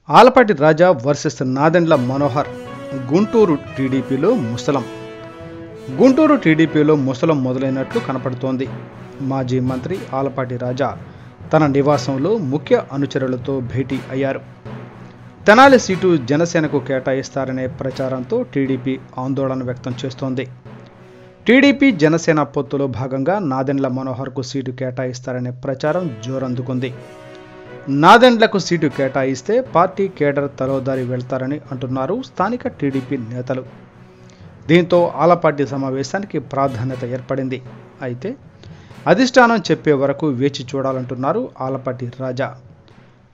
ఆలపాటి రాజా versus Nadendla Manohar. Guntur టీడీపీలో ముసలం. గుంటూరు టీడీపీలో ముసలం మొదలైనట్లు కనపడుతోంది. మాజీ మంత్రి ఆలపాటి రాజా తన నివాసంలో ముఖ్య అనుచరులతో భేటీ అయ్యారు. తెనాలి సీటు జనసేనకు కేటాయిస్తారనే ప్రచారంతో టీడీపీ ఆందోళన వ్యక్తం చేస్తోంది. టీడీపీ జనసేన పొత్తులో భాగంగా నాదెండ్ల మనోహర్కు సీటు కేటాయిస్తారనే ప్రచారం జోరందుకుంది. నాదెండ్లకు సీటు కేటాయిస్తే పార్టీ కేడర్ తలోదారి వెళ్తారని అంటున్నారు స్థానిక టీడీపీ నేతలు. దీంతో ఆలపాటి సమావేశానికి ప్రాధాన్యత ఏర్పడింది. అయితే అధిష్టానం చెప్పే వరకు వేచి చూడాలంటున్నారు ఆలపాటి రాజా.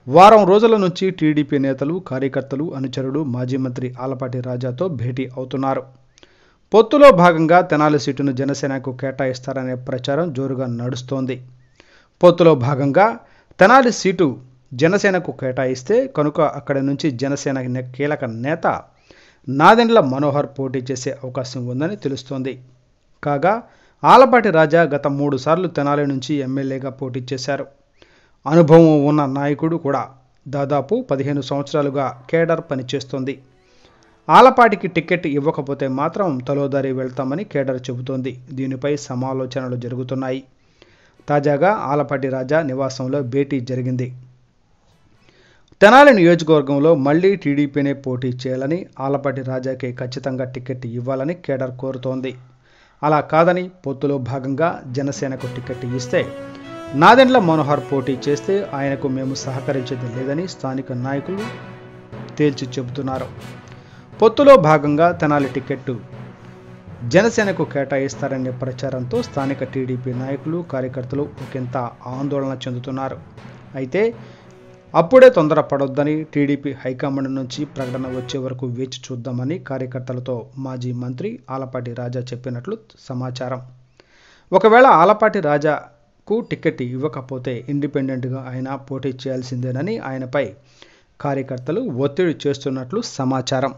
వారం రోజుల నుంచి టీడీపీ నేతలు, కార్యకర్తలు, అనుచరులు మాజీ మంత్రి ఆలపాటి రాజాతో భేటీ అవుతున్నారు. పొత్తులో భాగంగా తెనాలి సీటును జనసేనకు కేటాయిస్తారనే ప్రచారం జోరుగా నడుస్తోంది. పొత్తులో భాగంగా తెనాలి సీటు జనసేనకు కేటాయిస్తే కనుక అక్కడి నుంచి జనసేన కీలక నేత నాదెండ్ల మనోహర్ పోటీ చేసే అవకాశం ఉందని తెలుస్తోంది. కాగా ఆలపాటి రాజా గత 3 సార్లు తెనాలి నుంచి ఎమ్మెల్యేగా పోటీ చేశారు. అనుభవం ఉన్న నాయకుడు కూడా. దాదాపు 15 సంవత్సరాలుగా కేడర్ పనిచేస్తోంది. ఆలపాటికి టికెట్ ఇవ్వకపోతే మాత్రం తలోదారి వెళ్తామని కేడర్ చెబుతోంది. దీనిపై సమాలోచనలు జరుగుతున్నాయి. తాజాగా ఆలపాటి రాజా నివాసంలో భేటీ జరిగింది. తెనాలి నియోజకవర్గంలో మళ్లీ టీడీపీనే పోటీ చేయాలని, ఆలపాటి రాజాకి ఖచ్చితంగా టికెట్ ఇవ్వాలని కేడర్ కోరుతోంది. అలా కాదని పొత్తులో భాగంగా జనసేనకు టికెట్ ఇస్తే నాదెండ్ల మనోహర్ పోటీ చేస్తే ఆయనకు మేము సహకరించేది లేదని స్థానిక నాయకులు తేల్చి చెబుతున్నారు. పొత్తులో భాగంగా తెనాలి టికెట్టు జనసేనకు కేటాయిస్తారనే ప్రచారంతో స్థానిక టీడీపీ నాయకులు, కార్యకర్తలు ఒకంత ఆందోళన చెందుతున్నారు. అయితే అప్పుడే తొందరపడొద్దని, టీడీపీ హైకమాండ్ నుంచి ప్రకటన వచ్చే వరకు వేచి చూద్దామని కార్యకర్తలతో మాజీ మంత్రి ఆలపాటి రాజా చెప్పినట్లు సమాచారం. ఒకవేళ ఆలపాటి రాజాకు టికెట్ ఇవ్వకపోతే ఇండిపెండెంట్గా ఆయన పోటీ చేయాల్సిందేనని ఆయనపై కార్యకర్తలు ఒత్తిడి చేస్తున్నట్లు సమాచారం.